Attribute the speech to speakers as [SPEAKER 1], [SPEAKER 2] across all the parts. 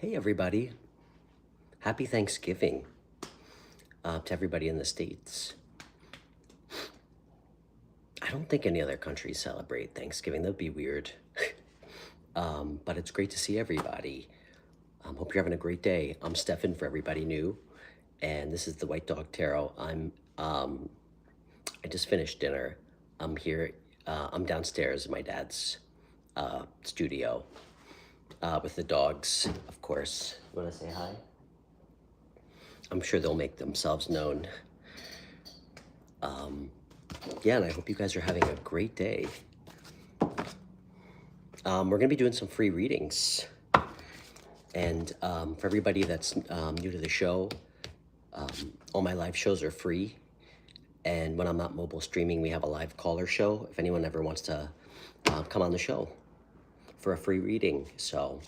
[SPEAKER 1] Hey everybody, happy Thanksgiving to everybody in the States. I don't think any other countries celebrate Thanksgiving, that'd be weird. But it's great to see everybody. Hope you're having a great day. I'm Stefan for everybody new, and this is the White Dog Tarot. I just finished dinner. I'm here, I'm downstairs in my dad's studio with the dogs, of course. You wanna say hi? I'm sure they'll make themselves known. Yeah, and I hope you guys are having a great day. We're going to be doing some free readings. And for everybody that's new to the show, all my live shows are free. And when I'm not mobile streaming, we have a live caller show if anyone ever wants to come on the show for a free reading. So,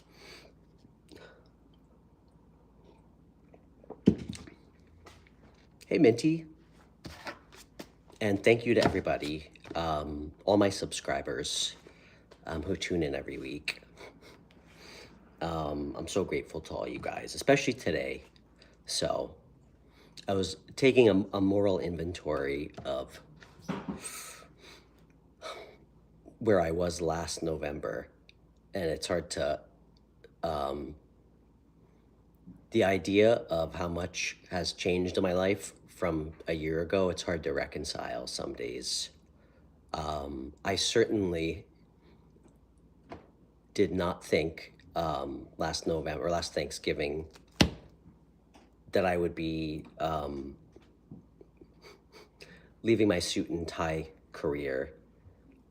[SPEAKER 1] hey, Minty. And thank you to everybody, all my subscribers who tune in every week. I'm so grateful to all you guys, especially today. So I was taking a moral inventory of where I was last November, and it's hard to, the idea of how much has changed in my life from a year ago, it's hard to reconcile some days. I certainly did not think last Thanksgiving, that I would be leaving my suit and tie career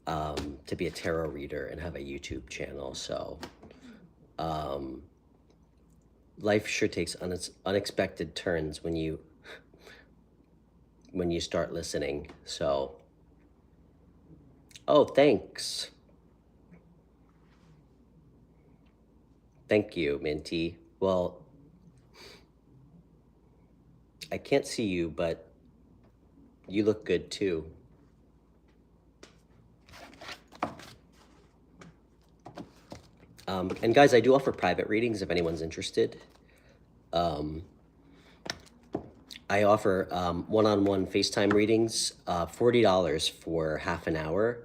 [SPEAKER 1] to be a tarot reader and have a YouTube channel. So life sure takes unexpected turns when you start listening. So, oh, thanks. Thank you, Minty. Well, I can't see you, but you look good too. And guys, I do offer private readings if anyone's interested. I offer one-on-one FaceTime readings, $40 for half an hour,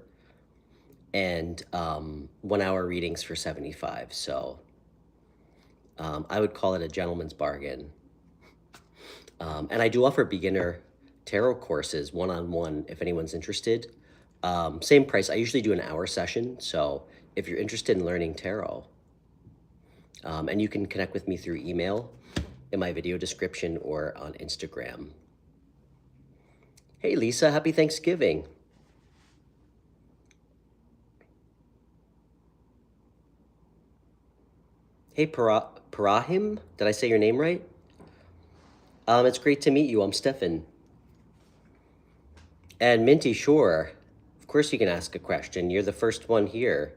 [SPEAKER 1] and 1 hour readings for $75. So I would call it a gentleman's bargain. And I do offer beginner tarot courses one-on-one if anyone's interested. Same price. I usually do an hour session. So if you're interested in learning tarot, and you can connect with me through email in my video description or on Instagram. Hey, Lisa, happy Thanksgiving. Hey, Parahim, did I say your name right? It's great to meet you. I'm Stefan. And Minty, sure. Of course you can ask a question. You're the first one here.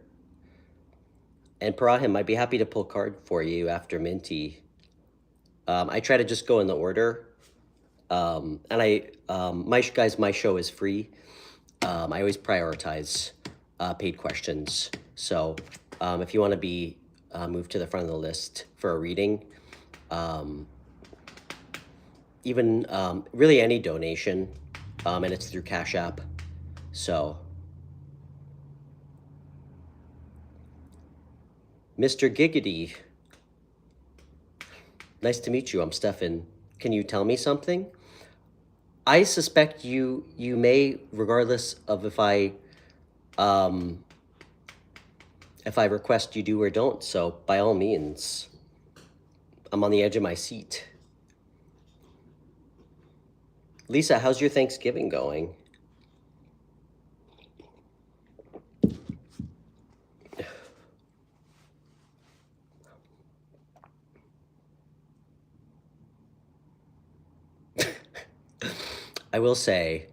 [SPEAKER 1] And Parahim, I'd be happy to pull a card for you after Minty. I try to just go in the order. And my show is free. I always prioritize paid questions. So if you want to be moved to the front of the list for a reading, even really any donation, and it's through CashApp. So, Mr. Giggity, nice to meet you. I'm Stefan. Can you tell me something? I suspect you may, regardless of if I request, you do or don't. So by all means, I'm on the edge of my seat. Lisa, how's your Thanksgiving going? I will say,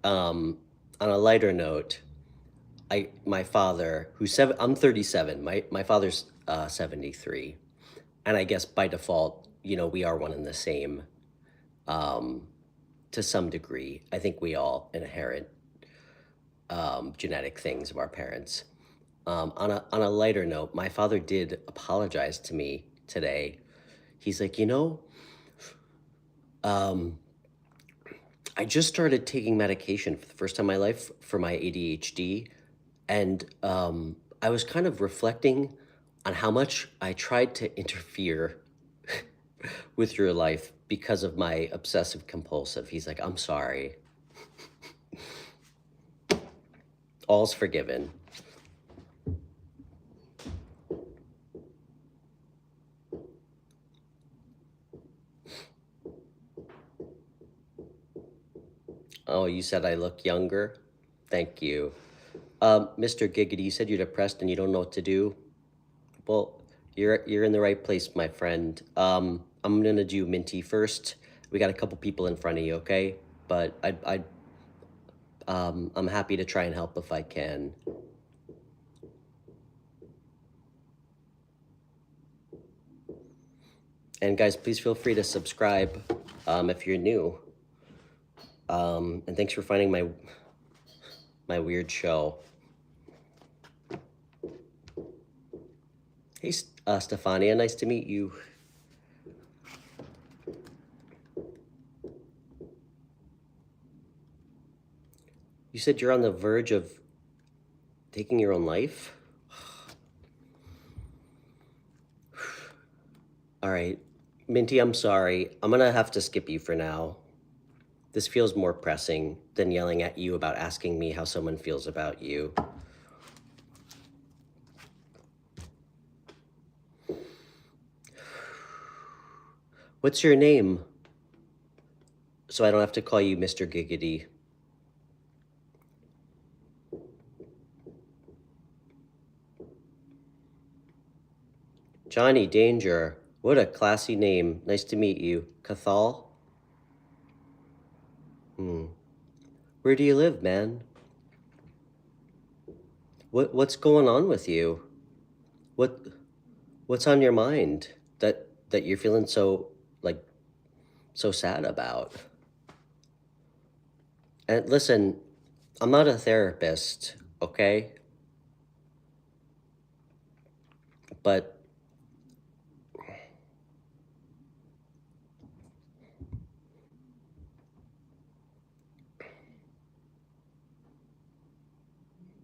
[SPEAKER 1] on a lighter note, my father, I'm 37, my father's 73, and I guess by default, we are one and the same, to some degree. I think we all inherit genetic things of our parents. On a lighter note, my father did apologize to me today. He's like, you know, um, I just started taking medication for the first time in my life for my ADHD. And I was kind of reflecting on how much I tried to interfere with your life because of my obsessive compulsive. He's like, I'm sorry. All's forgiven. Oh, you said I look younger? Thank you. Mr. Giggity, you said you're depressed and you don't know what to do. Well, you're in the right place, my friend. I'm gonna do Minty first. We got a couple people in front of you, okay? But I'm happy to try and help if I can. And guys, please feel free to subscribe if you're new. And thanks for finding my weird show. Hey, Stefania, nice to meet you. You said you're on the verge of taking your own life? All right. Minty, I'm sorry. I'm gonna have to skip you for now. This feels more pressing than yelling at you about asking me how someone feels about you. What's your name? So I don't have to call you Mr. Giggity. Johnny Danger. What a classy name. Nice to meet you. Cathal? Where do you live, man? What's going on with you? What's on your mind that you're feeling so so sad about? And listen, I'm not a therapist, okay? But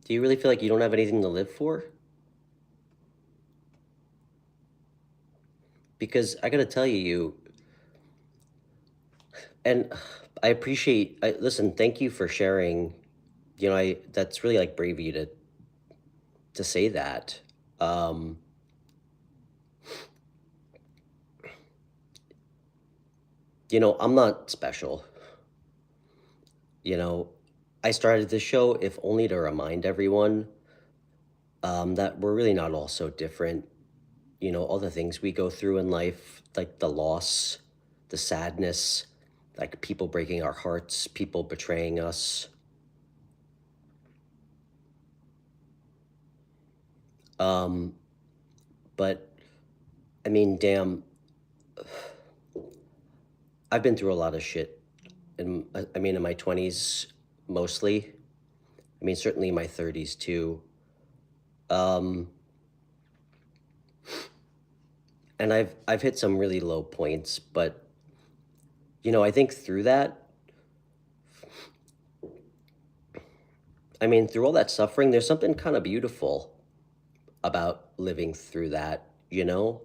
[SPEAKER 1] do you really feel like you don't have anything to live for? Because I gotta tell you, and I appreciate, listen, thank you for sharing. You know, that's really like brave of you to say that. You know, I'm not special. You know, I started this show if only to remind everyone that we're really not all so different. You know, all the things we go through in life, like the loss, the sadness, like people breaking our hearts, people betraying us. But I mean, damn, I've been through a lot of shit. And I mean, in my 20s, mostly. I mean, certainly in my 30s too. And I've hit some really low points, but you know, I think through that, I mean, through all that suffering, there's something kind of beautiful about living through that, you know?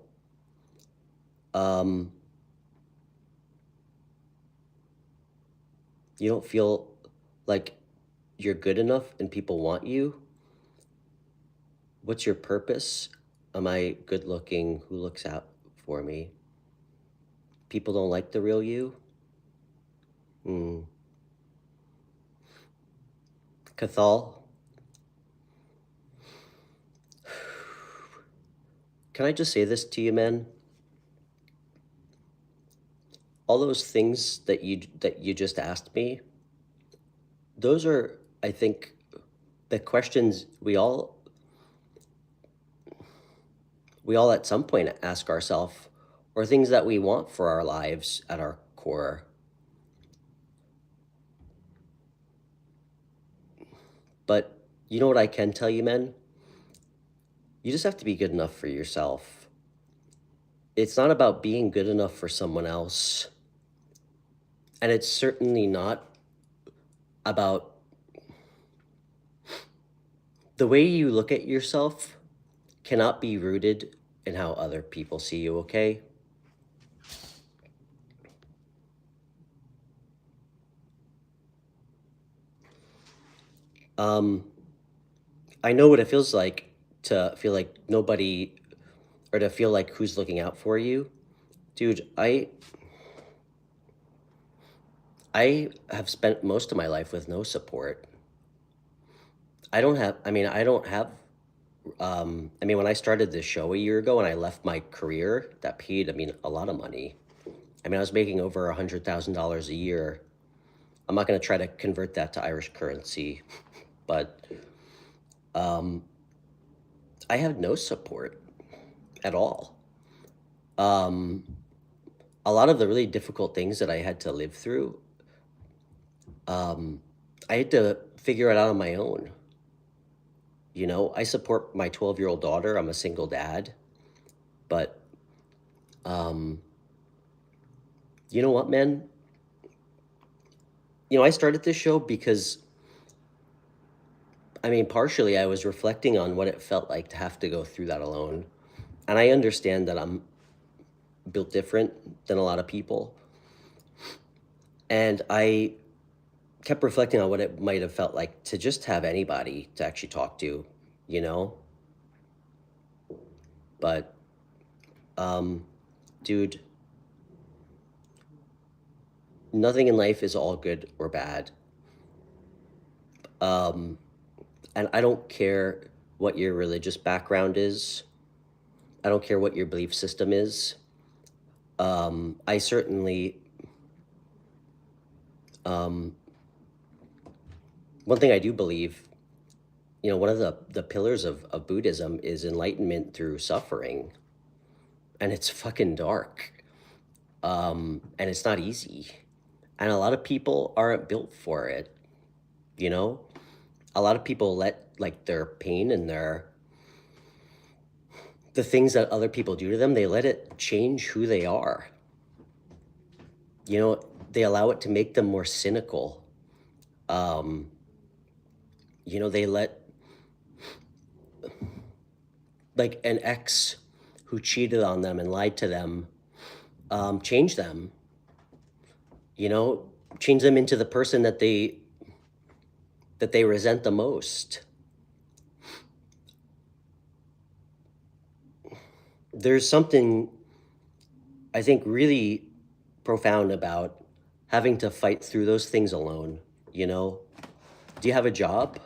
[SPEAKER 1] You don't feel like you're good enough and people want you. What's your purpose? Am I good looking? Who looks out for me? People don't like the real you? Cathal? Can I just say this to you, man? All those things that you just asked me, those are, I think, the questions we all at some point ask ourselves, or things that we want for our lives at our core. But you know what I can tell you, men? You just have to be good enough for yourself. it's not about being good enough for someone else. And it's certainly not about the way you look at yourself cannot be rooted in how other people see you, okay? I know what it feels like to feel like nobody, or to feel like who's looking out for you. Dude, I have spent most of my life with no support. I don't have, I mean, I don't have, I mean, when I started this show a year ago and I left my career that paid, I mean, a lot of money. I mean, I was making over $100,000 a year. I'm not going to try to convert that to Irish currency, but I had no support at all. A lot of the really difficult things that I had to live through, I had to figure it out on my own. You know, I support my 12-year-old daughter. I'm a single dad, but you know what, man? You know, I started this show because, I mean, partially I was reflecting on what it felt like to have to go through that alone. And I understand that I'm built different than a lot of people. And I kept reflecting on what it might have felt like to just have anybody to actually talk to, you know? But, dude, nothing in life is all good or bad. And I don't care what your religious background is. I don't care what your belief system is. I certainly, one thing I do believe, you know, one of the pillars of Buddhism is enlightenment through suffering. And it's fucking dark. And it's not easy. And a lot of people aren't built for it, you know? A lot of people let like their pain and the things that other people do to them, they let it change who they are. You know, they allow it to make them more cynical. You know, they let like an ex who cheated on them and lied to them, change them, you know, change them into the person that they resent the most. There's something, I think, really profound about having to fight through those things alone, you know? Do you have a job?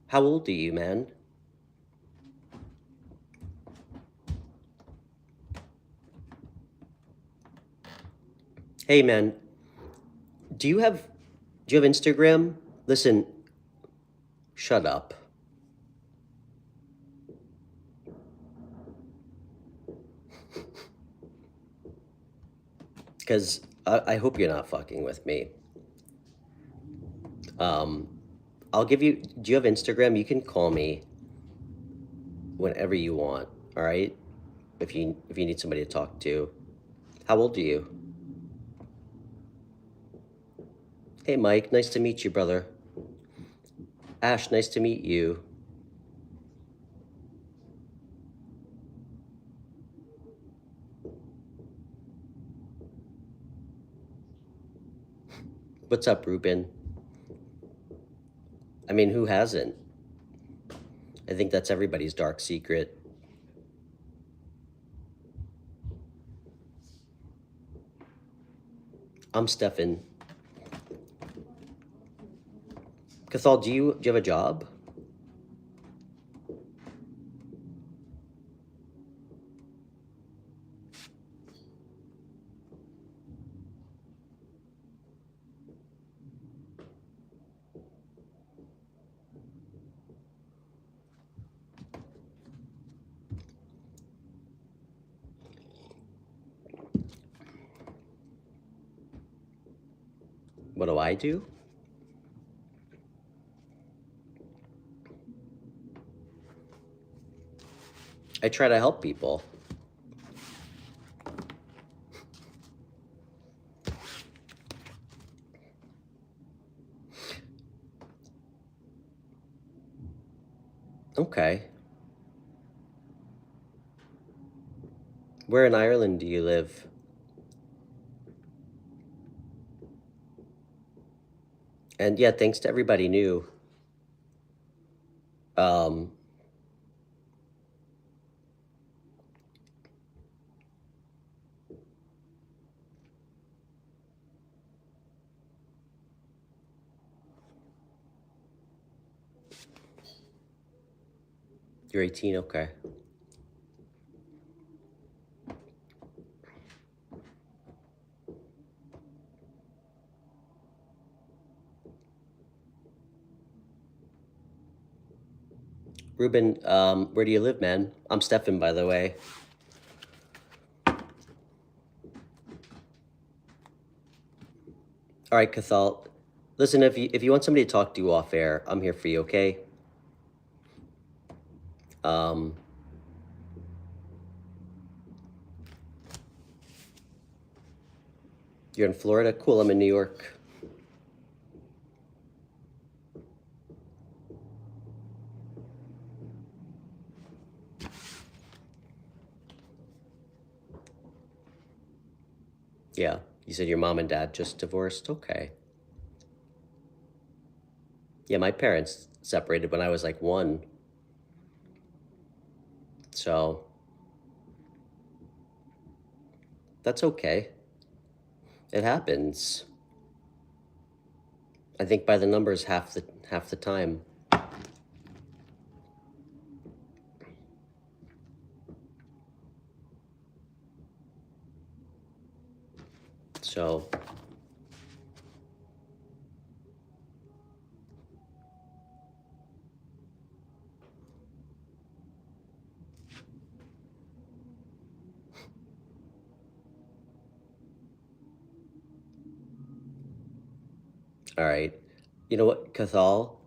[SPEAKER 1] How old are you, man? Hey, man, do you have Instagram? Listen, shut up. Because I hope you're not fucking with me. I'll give you, do you have Instagram? You can call me whenever you want, all right? If you need somebody to talk to. How old are you? Hey, Mike, nice to meet you, brother. Ash, nice to meet you. What's up, Ruben? I mean, who hasn't? I think that's everybody's dark secret. I'm Stefan. Cathal, do you have a job? What do I do? I try to help people. Okay. Where in Ireland do you live? And yeah, thanks to everybody new. Um, you're 18, okay. Ruben, where do you live, man? I'm Stefan, by the way. All right, Cathal. Listen, if you want somebody to talk to you off air, I'm here for you, okay? Um, you're in Florida? Cool, I'm in New York. Yeah, you said your mom and dad just divorced? Okay. Yeah, my parents separated when I was like 1. So that's okay. It happens. I think by the numbers half the time. So all right. You know what, Cathal?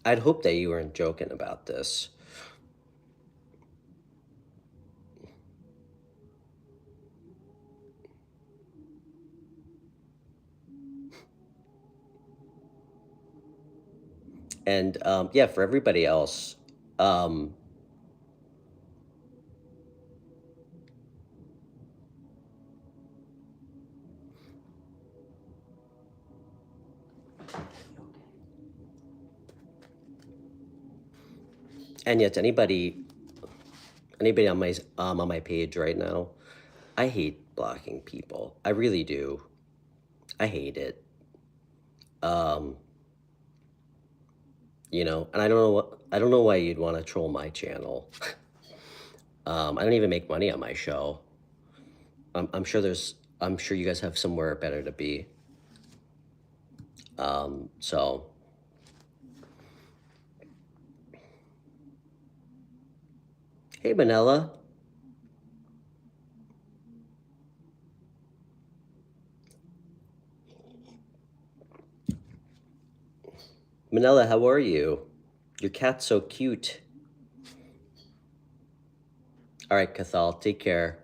[SPEAKER 1] I'd hope that you weren't joking about this. And yeah, for everybody else, um, and yet anybody on my page right now, I hate blocking people. I really do. I hate it. Um, and I don't know why you'd want to troll my channel. I don't even make money on my show. I'm sure you guys have somewhere better to be. So hey, Manila. Manila, how are you? Your cat's so cute. All right, Cathal, take care.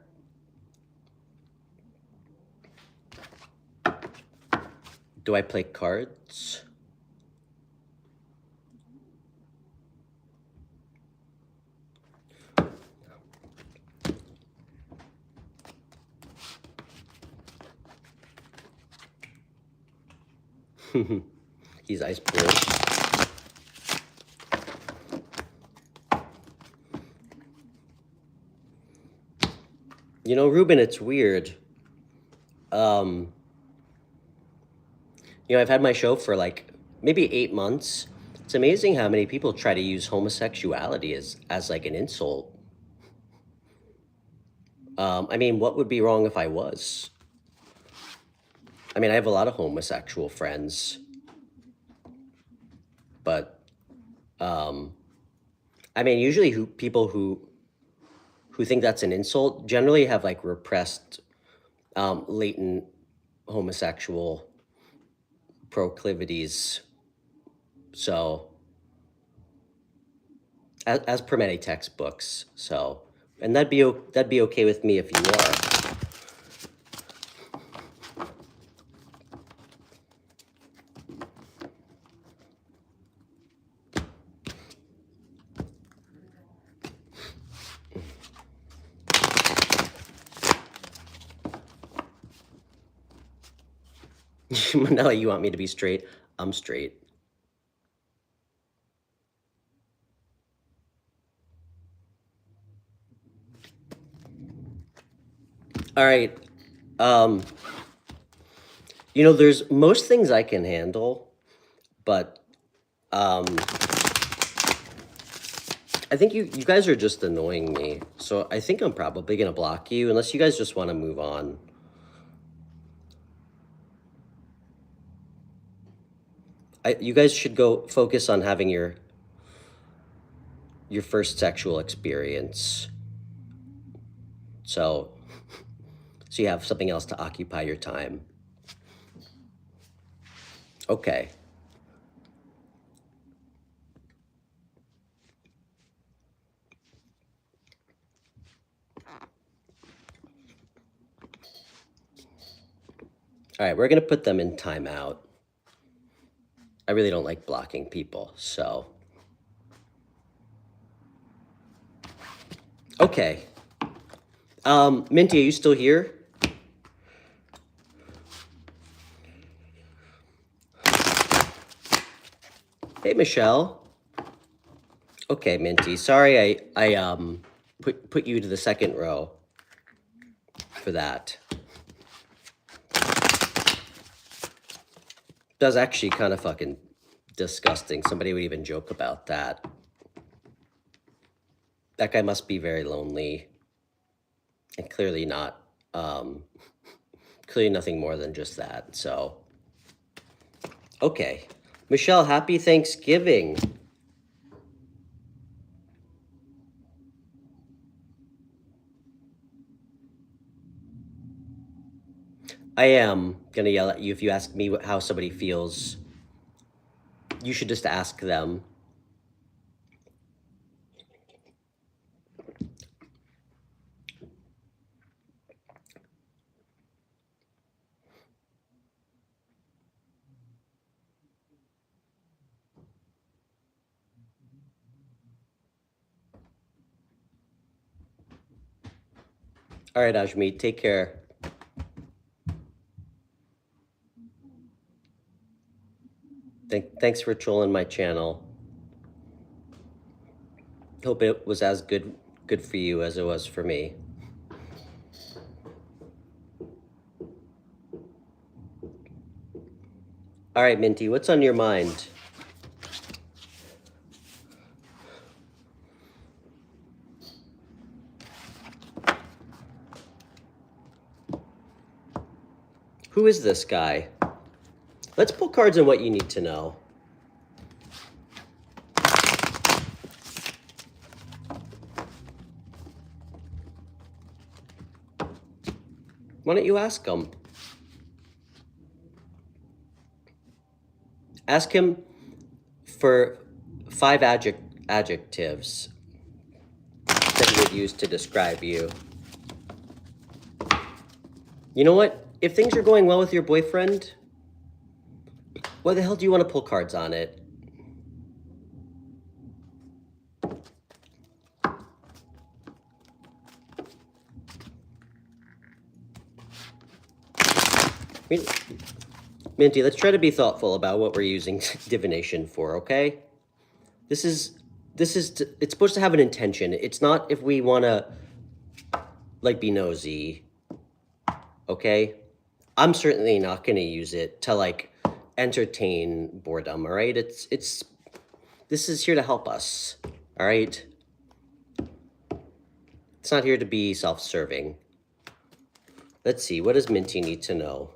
[SPEAKER 1] Do I play cards? He's ice blue. Ruben, it's weird. I've had my show for like maybe 8 months. It's amazing how many people try to use homosexuality as like an insult. I mean, what would be wrong if I was? I mean, I have a lot of homosexual friends, but I mean, usually people who think that's an insult generally have like repressed, latent homosexual proclivities. So, as per many textbooks. So, and that'd be okay with me if you are. Manila, you want me to be straight? I'm straight. All right. Um, there's most things I can handle, but um, I think you guys are just annoying me. So I think I'm probably gonna block you unless you guys just want to move on. You guys should go focus on having your first sexual experience. So you have something else to occupy your time. Okay. All right, we're gonna put them in timeout. I really don't like blocking people, so. Okay. Minty, are you still here? Hey, Michelle. Okay, Minty. Sorry, I put you to the second row for that. That's actually kind of fucking disgusting. Somebody would even joke about that. That guy must be very lonely, and clearly not. Clearly nothing more than just that. So, okay, Michelle, happy Thanksgiving. I am gonna yell at you if you ask me how somebody feels. You should just ask them. All right, Ajmi, take care. Thanks for trolling my channel. Hope it was as good for you as it was for me. All right, Minty, what's on your mind? Who is this guy? Let's pull cards on what you need to know. Why don't you ask him? Ask him for 5 adjectives that he would use to describe you. You know what? If things are going well with your boyfriend, why the hell do you want to pull cards on it? Minty, let's try to be thoughtful about what we're using divination for, okay? It's supposed to have an intention. It's not if we want to, like, be nosy, okay? I'm certainly not going to use it to, like, entertain boredom, all right? This is here to help us, all right? It's not here to be self-serving. Let's see, what does Minty need to know?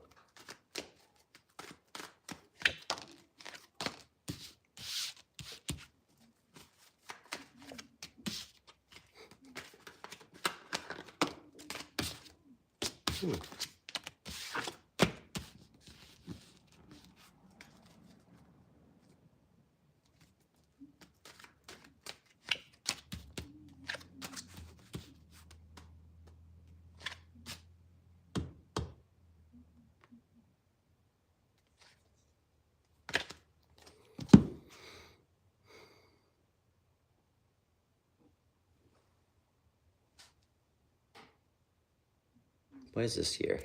[SPEAKER 1] Why is this here?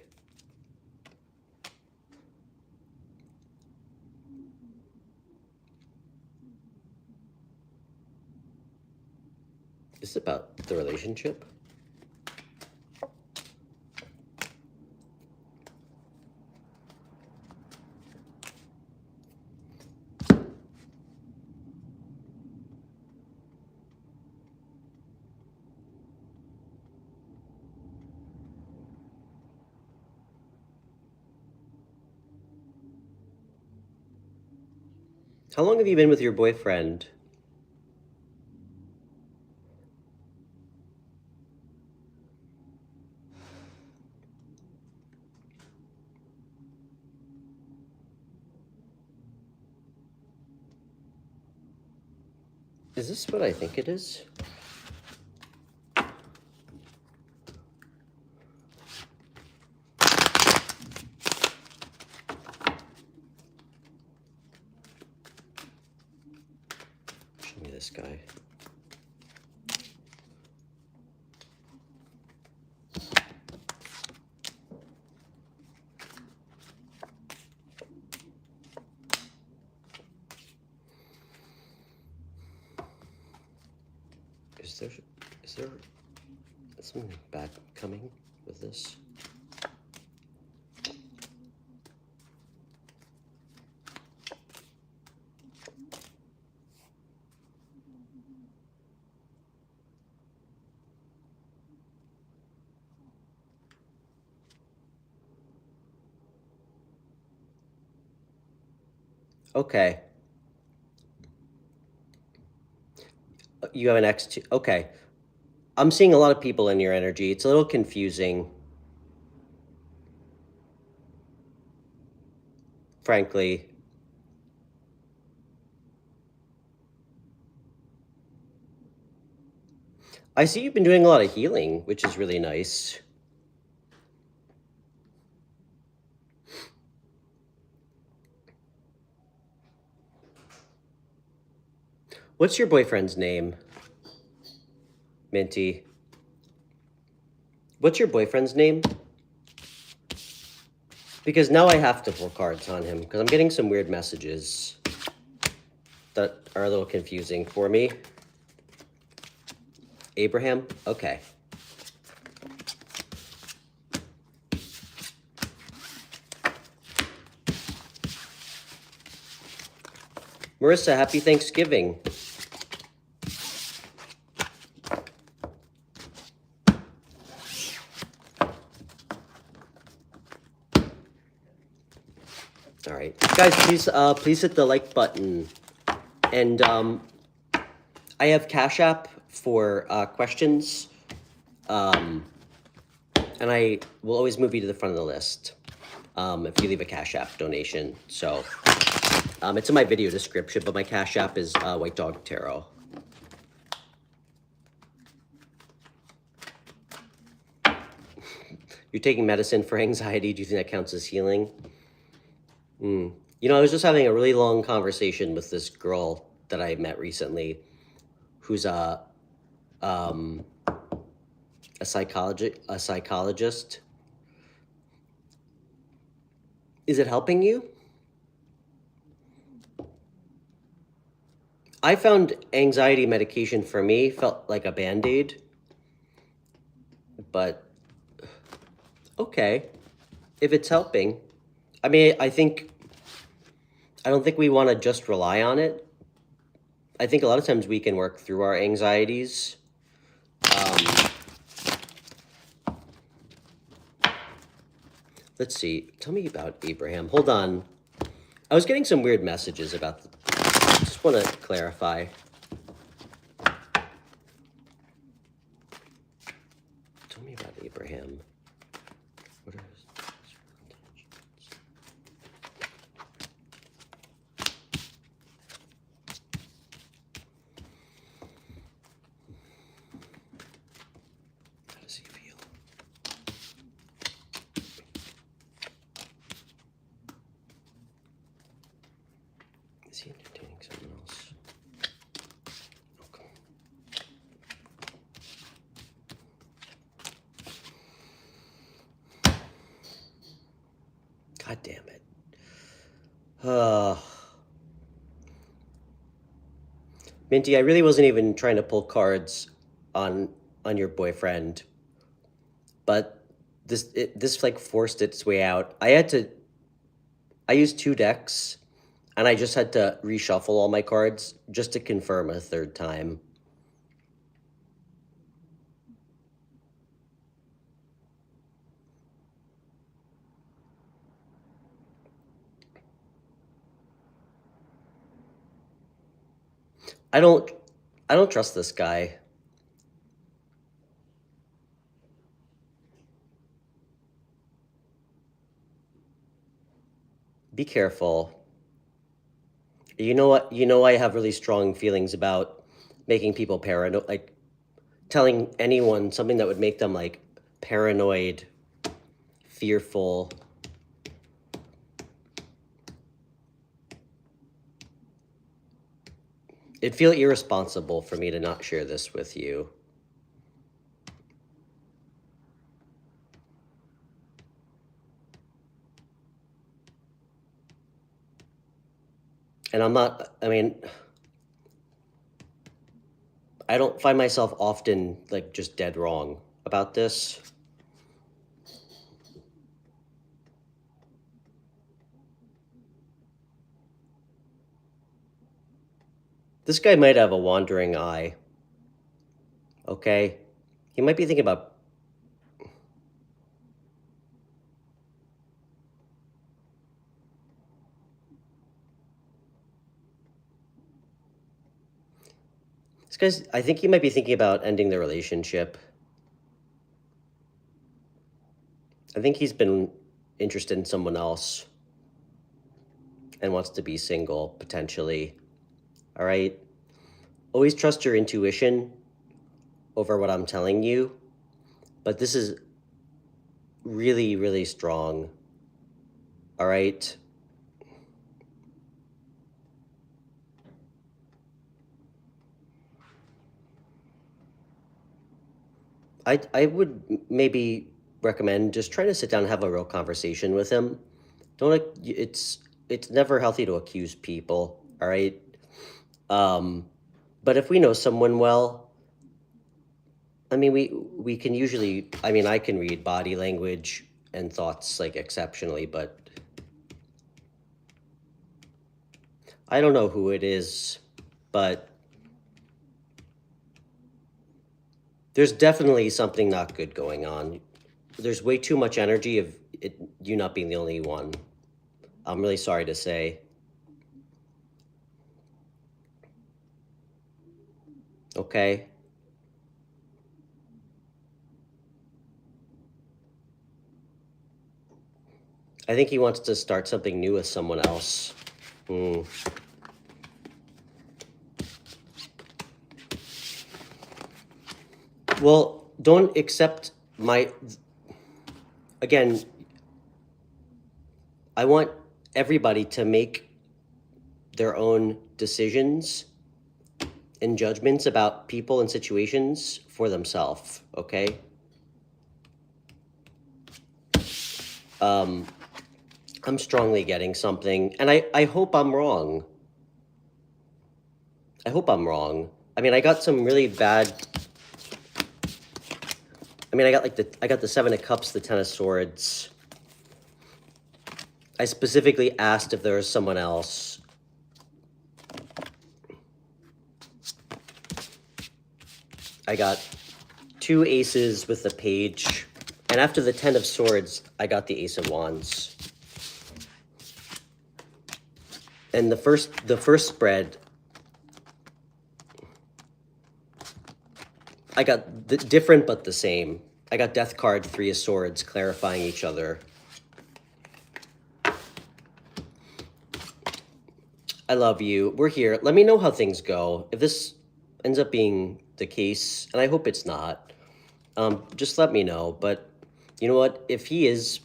[SPEAKER 1] this about the relationship? How long have you been with your boyfriend? Is this what I think it is? Show me this guy. Is there something bad coming with this? Okay. You have an ex too. Okay. I'm seeing a lot of people in your energy. It's a little confusing, frankly. I see you've been doing a lot of healing, which is really nice. What's your boyfriend's name? Minty. What's your boyfriend's name? Because now I have to pull cards on him, because I'm getting some weird messages that are a little confusing for me. Abraham? Okay. Marissa, happy Thanksgiving. All right, guys, please hit the like button, and I have CashApp for questions, and I will always move you to the front of the list if you leave a CashApp donation. So it's in my video description, but my CashApp is WhiteDogTarot. You're taking medicine for anxiety. Do you think that counts as healing? You know, I was just having a really long conversation with this girl that I met recently, who's a psychologist. Is it helping you? I found anxiety medication for me felt like a Band-Aid, but okay, if it's helping. I mean, I don't think we want to just rely on it. I think a lot of times we can work through our anxieties. Let's see. Tell me about Abraham. Hold on. I was getting some weird messages about just want to clarify. Tell me about Abraham. What are his intentions? How does he feel? Is he entertaining someone else? Okay. God damn it. Minty, I really wasn't even trying to pull cards. on your boyfriend, but this like forced its way out. I used 2 decks, and I just had to reshuffle all my cards just to confirm a third time. I don't trust this guy. Be careful. You know what? You know I have really strong feelings about making people paranoid, like telling anyone something that would make them like paranoid, fearful. It'd feel irresponsible for me to not share this with you. And I mean, I don't find myself often like just dead wrong about this. This guy might have a wandering eye. Okay? He might be thinking about... This guy's... I think he might be thinking about ending the relationship. I think he's been interested in someone else and wants to be single, potentially. All right? Always trust your intuition over what I'm telling you, but this is really, really strong. All right? I would maybe recommend just trying to sit down and have a real conversation with him. It's never healthy to accuse people, all right? But if we know someone well, I mean, we can usually, I mean, I can read body language and thoughts like exceptionally, but I don't know who it is, but there's definitely something not good going on. There's way too much energy of you not being the only one. I'm really sorry to say. Okay? I think he wants to start something new with someone else. Well, don't accept my... Again, I want everybody to make their own decisions and judgments about people and situations for themselves, okay? I'm strongly getting something, and I hope I'm wrong. I hope I'm wrong. I mean, I got some really bad... I mean, I got the 7 of Cups, the 10 of Swords. I specifically asked if there was someone else. I got 2 aces with the Page. And after the 10 of Swords, I got the Ace of Wands. And the first spread, I got different but the same. I got Death card, 3 of Swords, clarifying each other. I love you. We're here. Let me know how things go. If this ends up being the case, and I hope it's not, just let me know. But you know what? If he is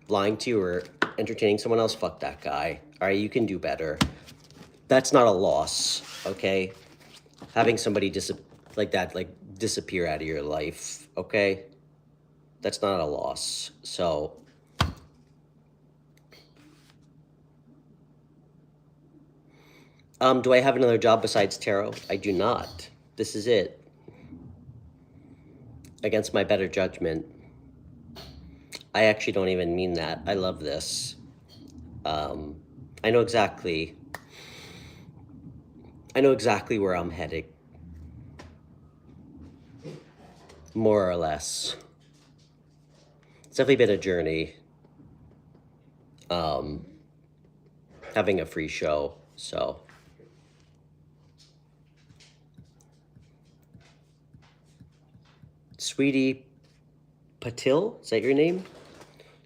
[SPEAKER 1] lying to you or entertaining someone else, fuck that guy. All right, you can do better. That's not a loss, okay? Having somebody like that, like, disappear out of your life, okay? That's not a loss. So do I have another job besides tarot? I do not. This is it. against my better judgment. I actually don't even mean that. I love this. I know exactly where I'm headed. More or less. It's definitely been a journey. Having a free show, so. Sweetie Patil, is that your name?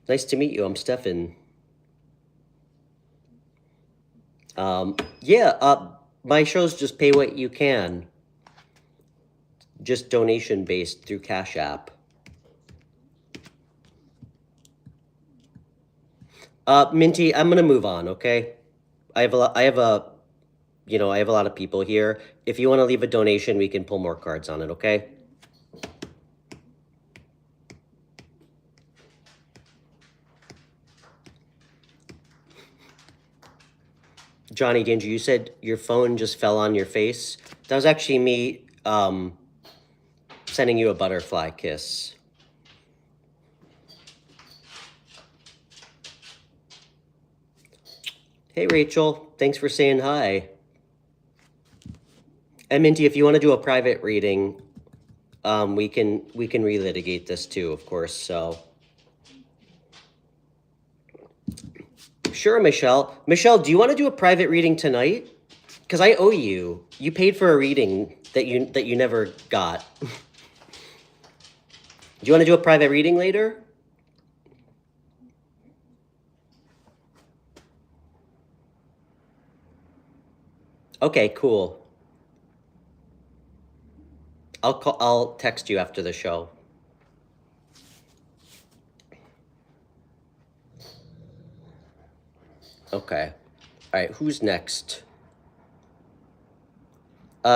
[SPEAKER 1] Nice to meet you. I'm Stefan. Yeah, my shows just pay what you can. Just donation based through Cash App. Minty, I'm gonna move on, okay? I have a lot of people here. If you want to leave a donation, we can pull more cards on it, okay? Johnny Danger, you said your phone just fell on your face. That was actually me sending you a butterfly kiss. Hey, Rachel. Thanks for saying hi. And Minty, if you want to do a private reading, we can relitigate this too, of course. So, sure, Michelle. Michelle, do you want to do a private reading tonight? Because I owe you. You paid for a reading that you never got. Do you want to do a private reading later? Okay, cool. I'll text you after the show. Okay. All right, who's next?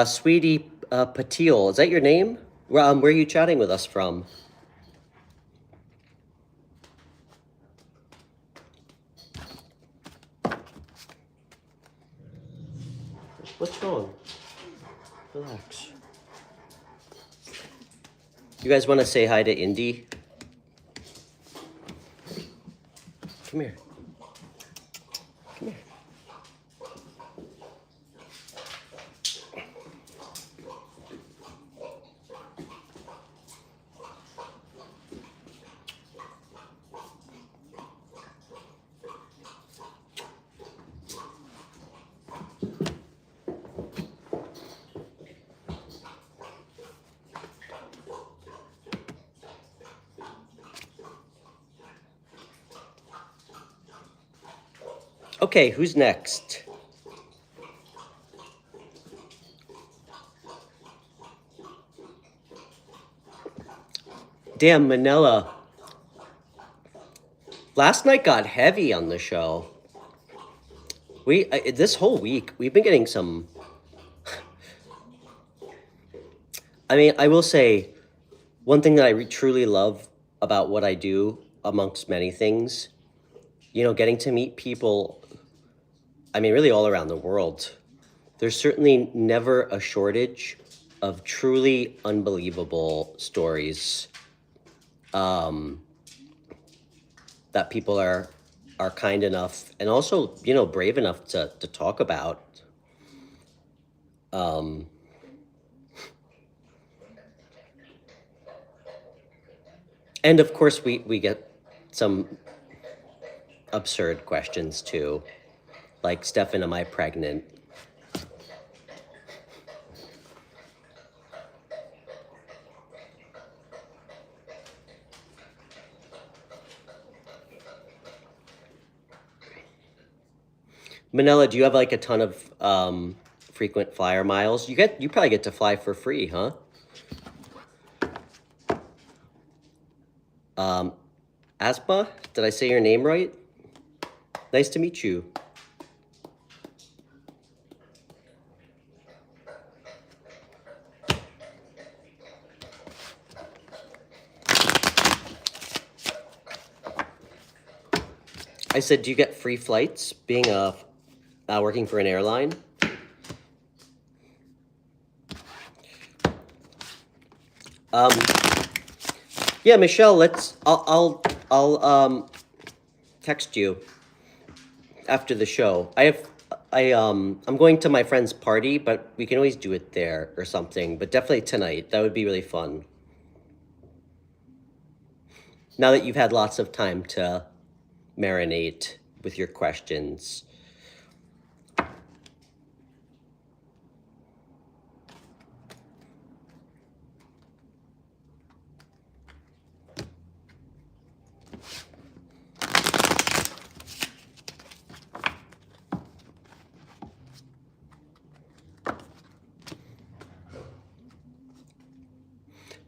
[SPEAKER 1] Sweetie Patil, is that your name? Where are you chatting with us from? What's wrong? Relax. You guys want to say hi to Indy? Come here. Come here. Okay, who's next? Damn, Manila. Last night got heavy on the show. This whole week, we've been getting some... I mean, I will say, one thing that I truly love about what I do, amongst many things, getting to meet people, I mean, really all around the world. There's certainly never a shortage of truly unbelievable stories that people are kind enough and also, brave enough to talk about. And of course, we get some absurd questions too. Like, Stefan, am I pregnant? Manila, do you have like a ton of frequent flyer miles? You probably get to fly for free, huh? Asma, did I say your name right? Nice to meet you. I said, do you get free flights being working for an airline? Yeah, Michelle, I'll text you after the show. I'm going to my friend's party, but we can always do it there or something. But definitely tonight. That would be really fun. Now that you've had lots of time to marinate with your questions.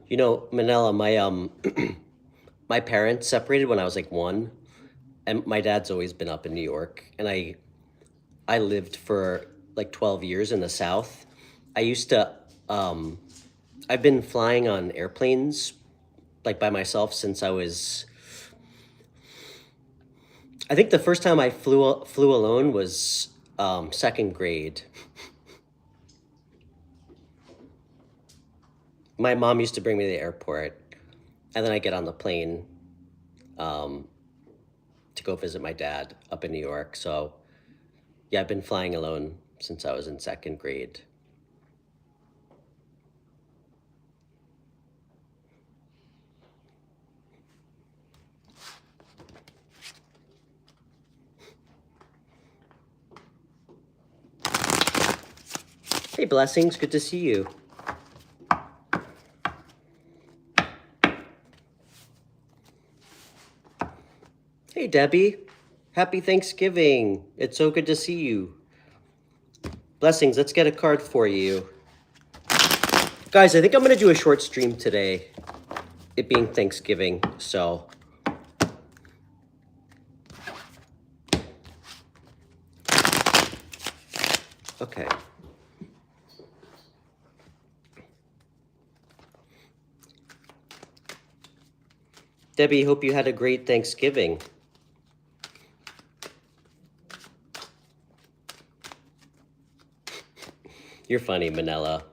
[SPEAKER 1] You know, Manila, my my parents separated when I was like 1, and my dad's always been up in New York, and I lived for like 12 years in the South. I used to I've been flying on airplanes like by myself since I think the first time I flew alone was 2nd grade. My mom used to bring me to the airport, and then I get on the plane to go visit my dad up in New York. So yeah, I've been flying alone since I was in 2nd grade. Hey, Blessings, good to see you. Hey, Debbie, happy Thanksgiving. It's so good to see you. Blessings, let's get a card for you. Guys, I think I'm going to do a short stream today, it being Thanksgiving, so. Okay. Debbie, hope you had a great Thanksgiving. You're funny, Manila.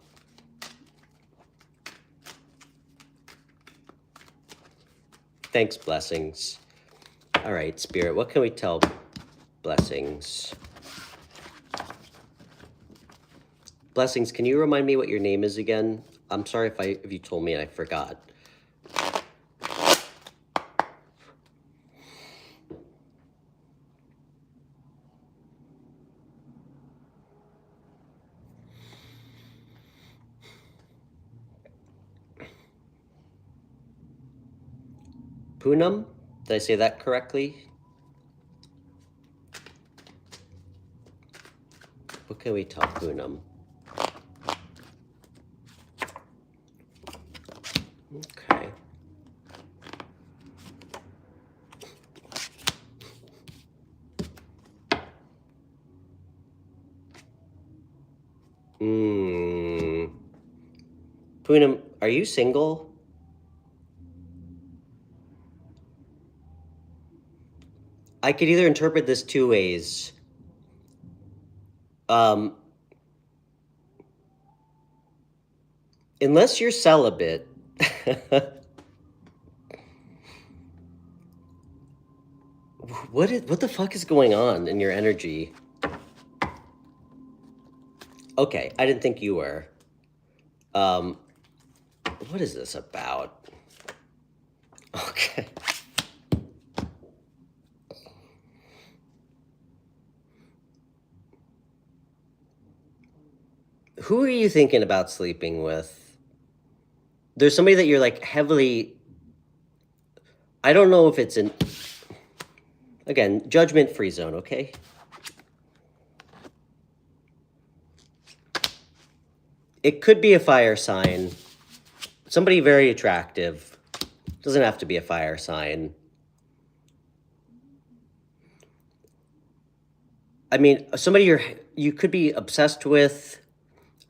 [SPEAKER 1] Thanks, Blessings. All right, Spirit, what can we tell Blessings? Blessings, can you remind me what your name is again? I'm sorry if you told me and I forgot. Poonam? Did I say that correctly? What can we tell Poonam? Okay. Poonam, are you single? I could either interpret this 2 ways. Unless you're celibate, what the fuck is going on in your energy? Okay, I didn't think you were. What is this about? Okay. Who are you thinking about sleeping with? There's somebody that you're like heavily, I don't know if it's again, judgment-free zone, okay? It could be a fire sign. Somebody very attractive. Doesn't have to be a fire sign. I mean, somebody you could be obsessed with,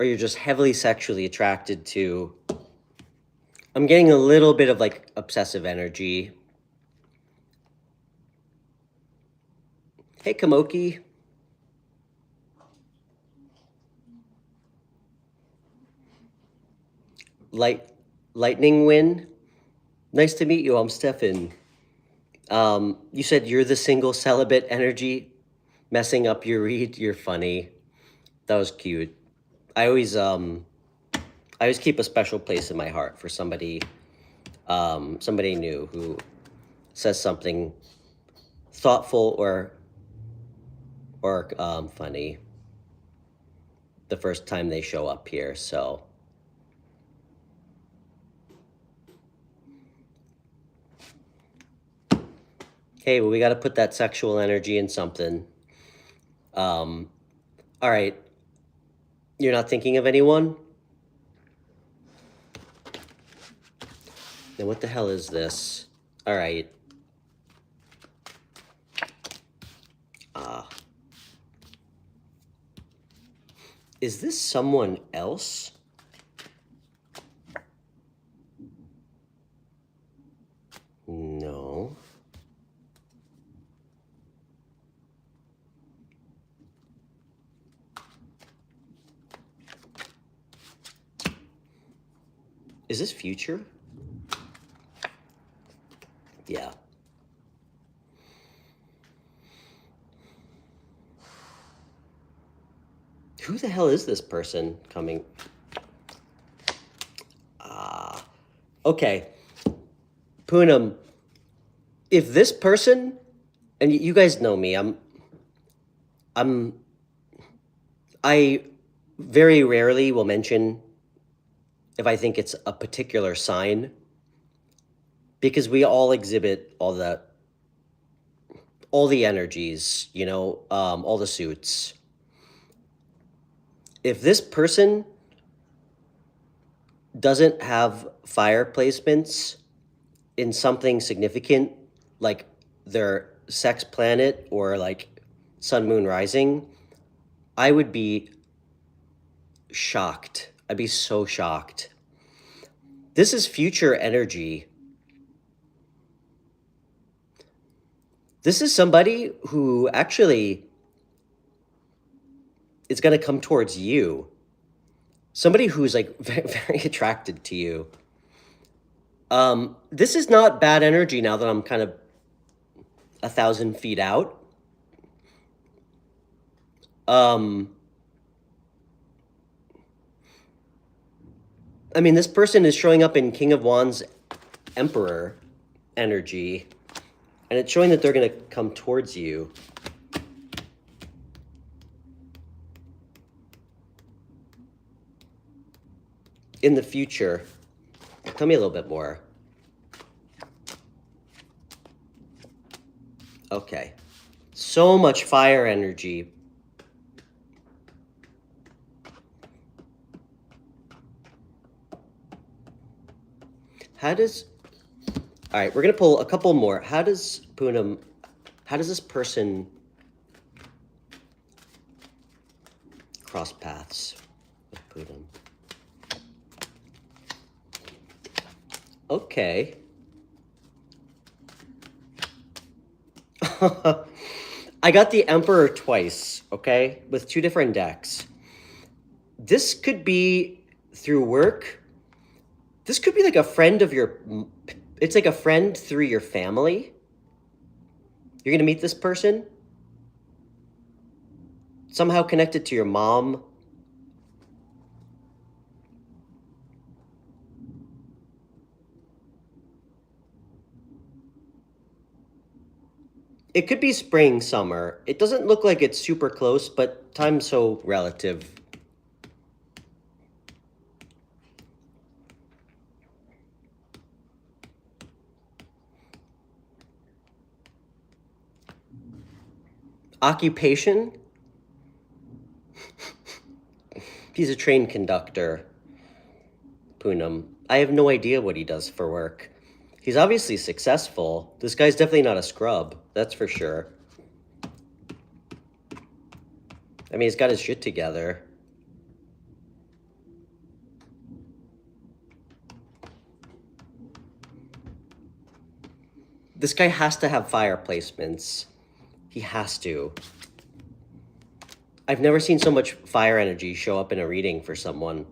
[SPEAKER 1] or you're just heavily sexually attracted to. I'm getting a little bit of like obsessive energy. Hey, Kamoki. Lightning Wind. Nice to meet you. I'm Stefan. You said you're the single celibate energy messing up your read. You're funny. That was cute. I always keep a special place in my heart for somebody new who says something thoughtful or funny the first time they show up here. So hey, well, we got to put that sexual energy in something. All right. You're not thinking of anyone? Then what the hell is this? All right. Is this someone else? No. Is this future? Yeah. Who the hell is this person coming? Okay. Poonam, if this person, and you guys know me, I very rarely will mention if I think it's a particular sign, because we all exhibit all the energies, you know, all the suits. If this person doesn't have fire placements in something significant, like their sex planet or like sun, moon, rising, I would be shocked. I'd be so shocked. This is future energy. This is somebody who actually is going to come towards you. Somebody who's like very, very attracted to you. This is not bad energy now that I'm kind of 1,000 feet out. I mean, this person is showing up in King of Wands, Emperor energy, and it's showing that they're going to come towards you. In the future. Tell me a little bit more. Okay. So much fire energy. All right, we're going to pull a couple more. How does this person cross paths with Poonam? Okay. I got the Emperor twice, okay, with 2 different decks. This could be through work. This could be like a friend of your... It's like a friend through your family. You're going to meet this person. Somehow connected to your mom. It could be spring, summer. It doesn't look like it's super close, but time's so relative. Occupation? He's a train conductor, Poonam. I have no idea what he does for work. He's obviously successful. This guy's definitely not a scrub, that's for sure. I mean, he's got his shit together. This guy has to have fire placements. He has to. I've never seen so much fire energy show up in a reading for someone.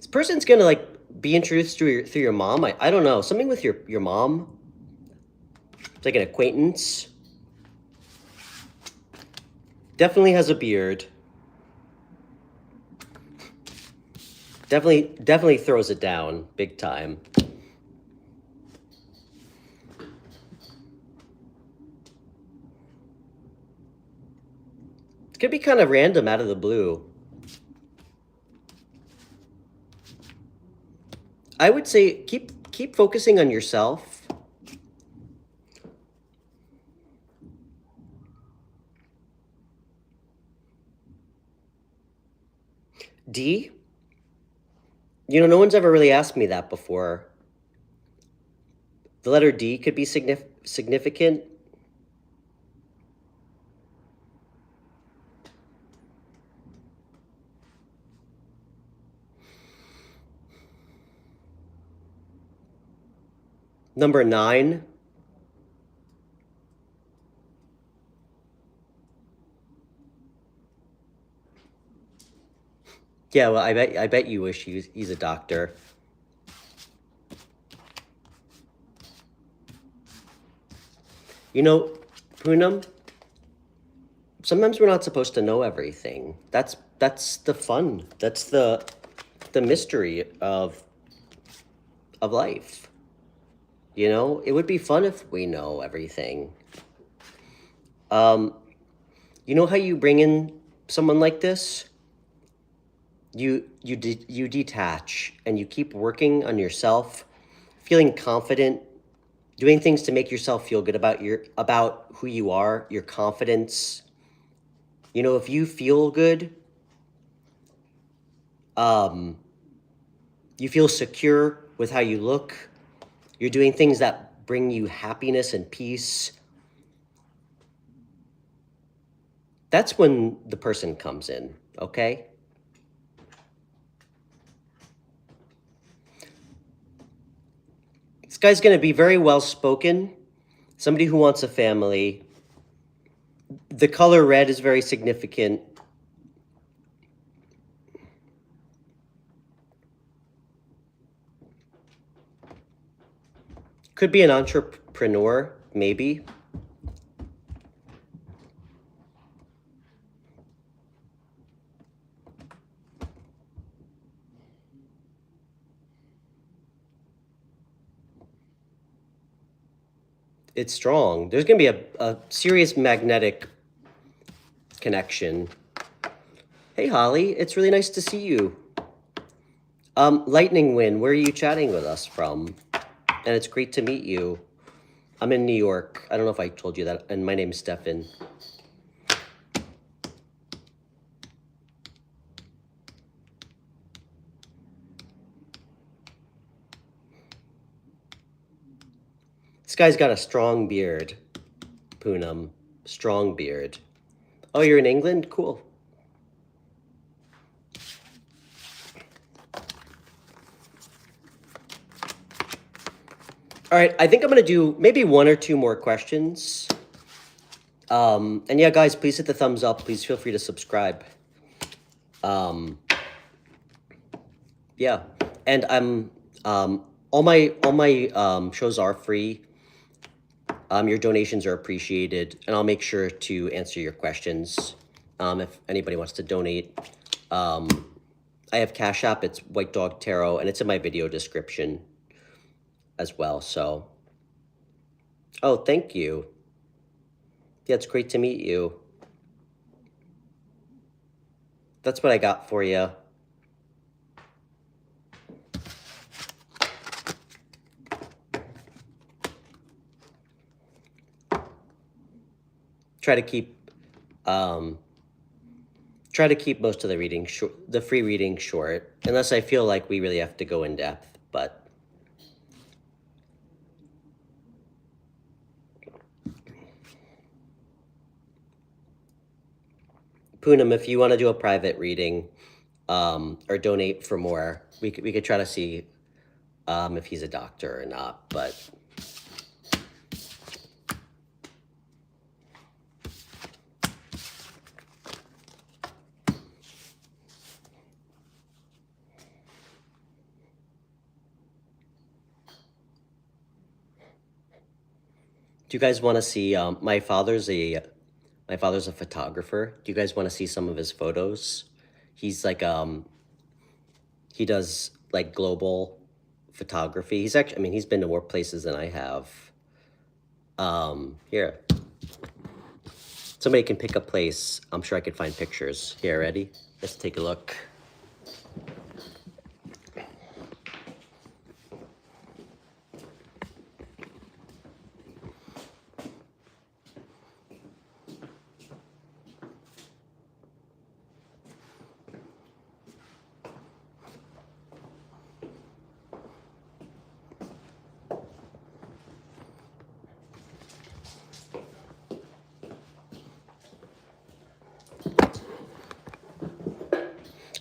[SPEAKER 1] This person's gonna like be introduced through your mom. I don't know, something with your mom. It's like an acquaintance. Definitely has a beard. Definitely throws it down big time. It's gonna be kind of random out of the blue. I would say keep focusing on yourself. D? You know, no one's ever really asked me that before. The letter D could be significant. Number 9. Yeah, well, I bet you wish he's a doctor. You know, Poonam, sometimes we're not supposed to know everything. That's the fun. That's the mystery of life. You know, it would be fun if we know everything. You know how you bring in someone like this? You detach and you keep working on yourself, feeling confident, doing things to make yourself feel good about who you are, your confidence. You know, if you feel good, you feel secure with how you look, you're doing things that bring you happiness and peace. That's when the person comes in, okay? This guy's going to be very well-spoken, somebody who wants a family. The color red is very significant. Could be an entrepreneur, maybe. It's strong. There's going to be a serious magnetic connection. Hey, Holly, it's really nice to see you. Lightning Wind, where are you chatting with us from? And it's great to meet you. I'm in New York. I don't know if I told you that. And my name's Stefan. This guy's got a strong beard, Poonam. Strong beard. Oh, you're in England? Cool. All right, I think I'm going to do maybe 1 or 2 more questions. And yeah, guys, please hit the thumbs up. Please feel free to subscribe. Yeah, and I'm all my shows are free. Your donations are appreciated, and I'll make sure to answer your questions if anybody wants to donate. I have Cash App. It's White Dog Tarot, and it's in my video description as well. So, oh, thank you. Yeah, it's great to meet you. That's what I got for you. Try to keep most of the reading short, the free reading short, unless I feel like we really have to go in depth. But Poonam, if you want to do a private reading or donate for more, we could try to see if he's a doctor or not. But Do you guys want to see, my father's a photographer. Do you guys want to see some of his photos? He's like, he does like global photography. He's actually, I mean, he's been to more places than I have. Here. Somebody can pick a place. I'm sure I could find pictures. Here, ready? Let's take a look.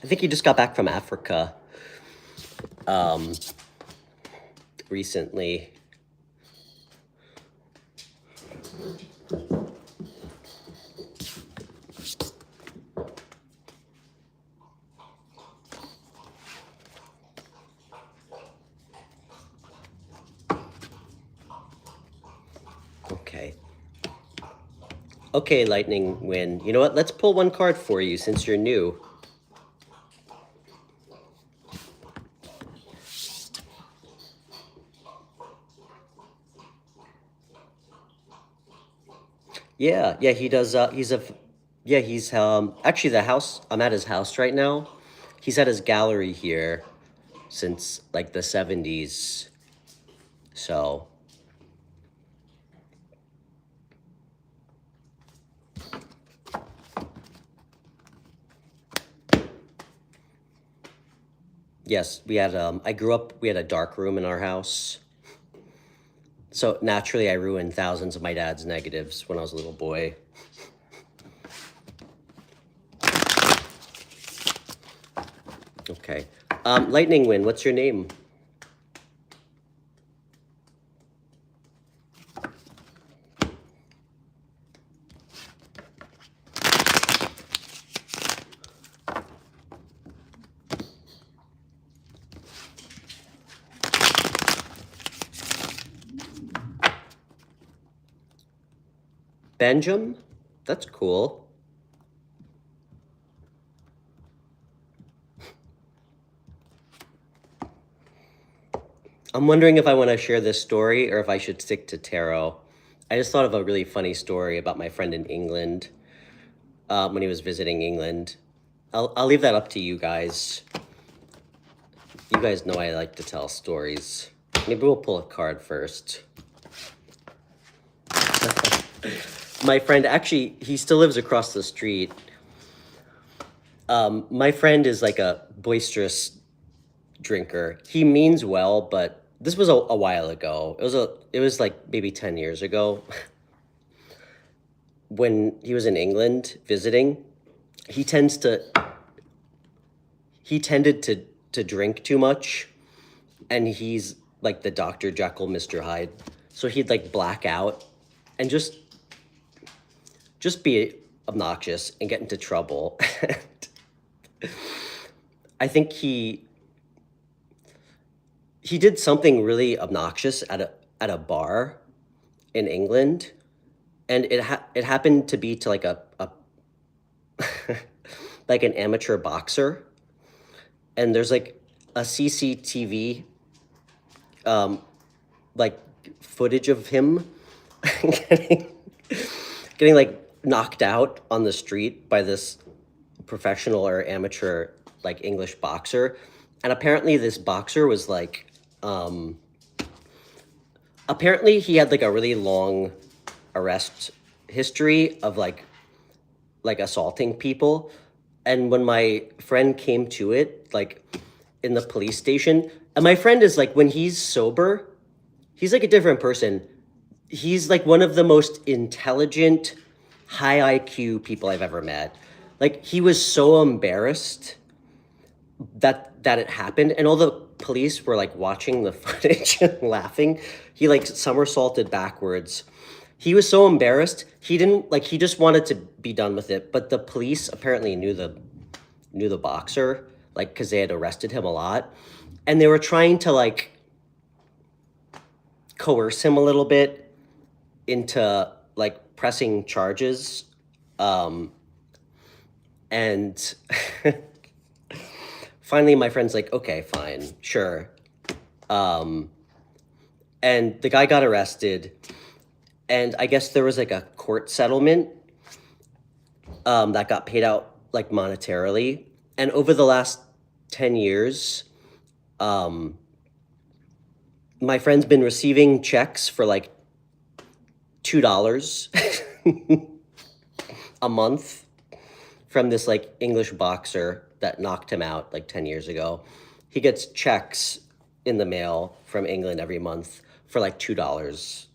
[SPEAKER 1] I think he just got back from Africa recently. Okay. Okay, Lightning Wind. You know what? Let's pull one card for you since you're new. Yeah, he does. He's actually the house. I'm at his house right now. He's at his gallery here since like the 70s. So yes, we had we had a dark room in our house. So naturally I ruined thousands of my dad's negatives when I was a little boy. Okay. Lightning Wind, what's your name? Benjamin? That's cool. I'm wondering if I want to share this story or if I should stick to tarot. I just thought of a really funny story about my friend in England when he was visiting England. I'll leave that up to you guys. You guys know I like to tell stories. Maybe we'll pull a card first. My friend, actually, he still lives across the street. My friend is like a boisterous drinker. He means well, but this was a while ago. It was like maybe 10 years ago. When he was in England visiting, he tended to drink too much, and he's like the Dr. Jekyll, Mr. Hyde. So he'd like black out and just be obnoxious and get into trouble. I think he did something really obnoxious at a bar in England, and it happened to be to like a like an amateur boxer, and there's like a CCTV like footage of him getting like knocked out on the street by this professional or amateur like English boxer. And apparently this boxer was like apparently he had like a really long arrest history of like assaulting people. And when my friend came to it, like in the police station, and my friend is like, when he's sober, he's like a different person. He's like one of the most intelligent, high IQ people I've ever met. Like, he was so embarrassed that it happened, and all the police were like watching the footage and laughing. He like somersaulted backwards. He was so embarrassed. He just wanted to be done with it. But the police apparently knew the boxer, like, because they had arrested him a lot, and they were trying to like coerce him a little bit into like pressing charges. And finally my friend's like, okay, fine, sure. And the guy got arrested, and I guess there was like a court settlement that got paid out like monetarily. And over the last 10 years, my friend's been receiving checks for like $2 a month from this like English boxer that knocked him out like 10 years ago. He gets checks in the mail from England every month for like $2.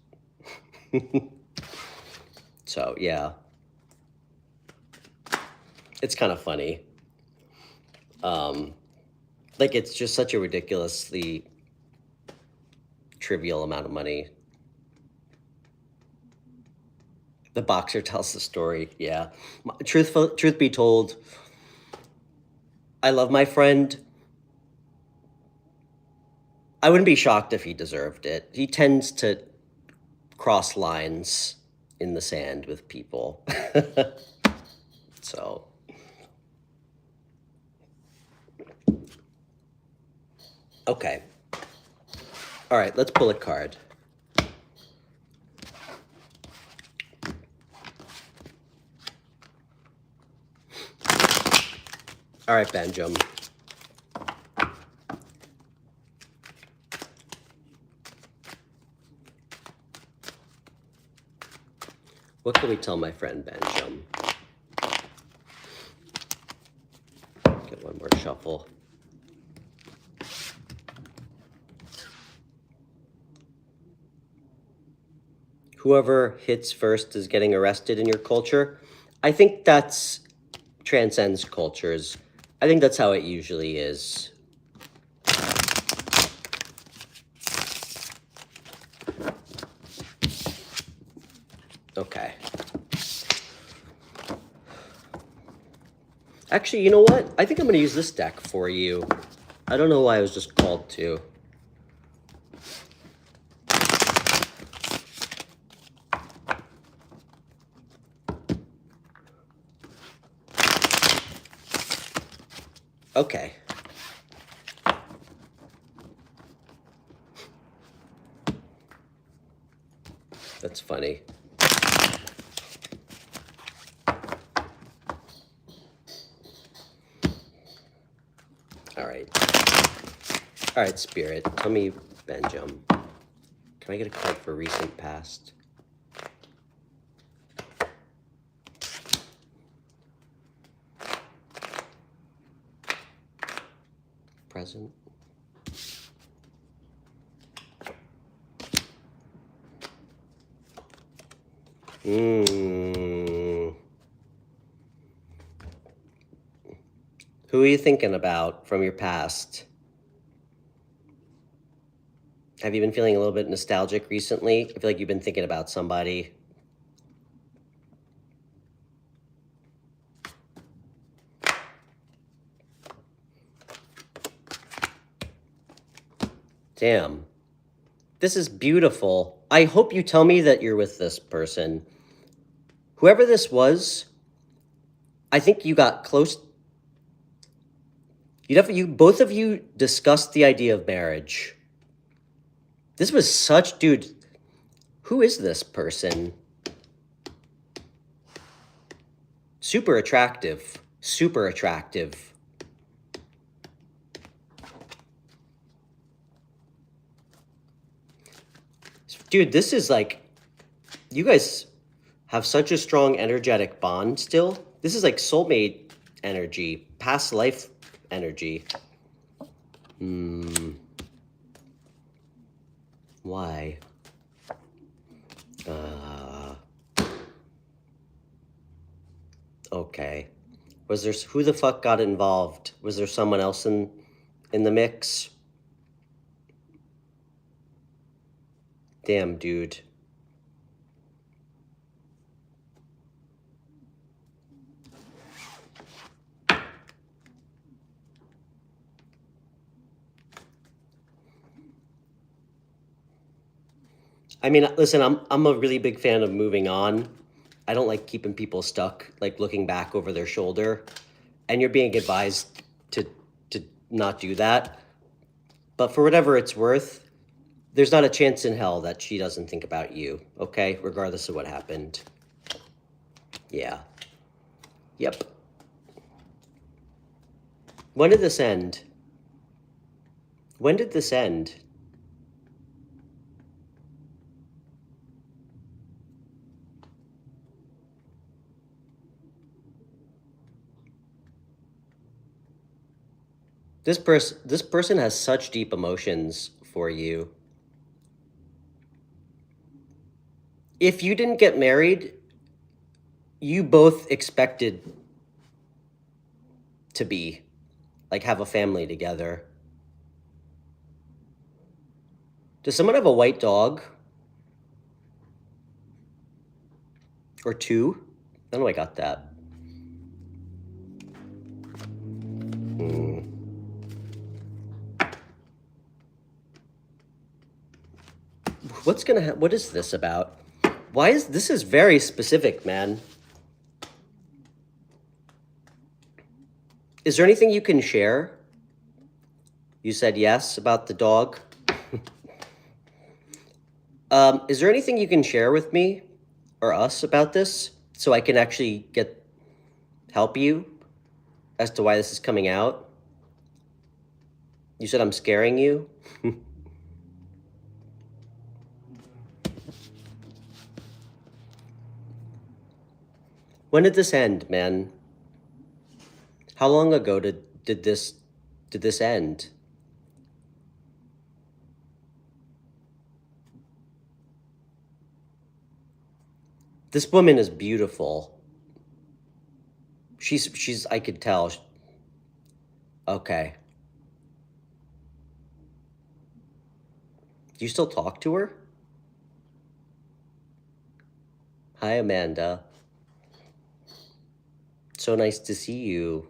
[SPEAKER 1] So yeah, it's kind of funny. Like it's just such a ridiculously trivial amount of money. The boxer tells the story. Yeah. Truth be told, I love my friend. I wouldn't be shocked if he deserved it. He tends to cross lines in the sand with people. So. Okay. All right, let's pull a card. All right, Benjamin. What can we tell my friend Benjamin? Get one more shuffle. Whoever hits first is getting arrested in your culture. I think that's transcends cultures. I think that's how it usually is. Okay. Actually, you know what? I think I'm going to use this deck for you. I don't know why I was just called to. Okay. That's funny. All right, Spirit. Tell me, Benjamin. Can I get a card for recent past? Present. Who are you thinking about from your past? Have you been feeling a little bit nostalgic recently? I feel like you've been thinking about somebody. Damn. This is beautiful. I hope you tell me that you're with this person. Whoever this was, I think you got close. Both of you discussed the idea of marriage. This was such, dude, who is this person? Super attractive. Super attractive. Dude, this is like, you guys have such a strong energetic bond still. This is like soulmate energy, past life energy. Why? Okay. Was there, who the fuck got involved? Was there someone else in the mix? Damn, dude. I mean, listen, I'm a really big fan of moving on. I don't like keeping people stuck, like looking back over their shoulder. And you're being advised to not do that. But for whatever it's worth, there's not a chance in hell that she doesn't think about you, okay? Regardless of what happened. Yeah. Yep. When did this end? When did this end? This person has such deep emotions for you. If you didn't get married, you both expected to be, like, have a family together. Does someone have a white dog? Or two? I know I got that. What is this about? Why is this is very specific, man. Is there anything you can share? You said yes about the dog. Is there anything you can share with me or us about this so I can actually help you as to why this is coming out? You said I'm scaring you? When did this end, man? How long ago did this end? This woman is beautiful. She's I could tell. Okay. Do you still talk to her? Hi, Amanda. So nice to see you.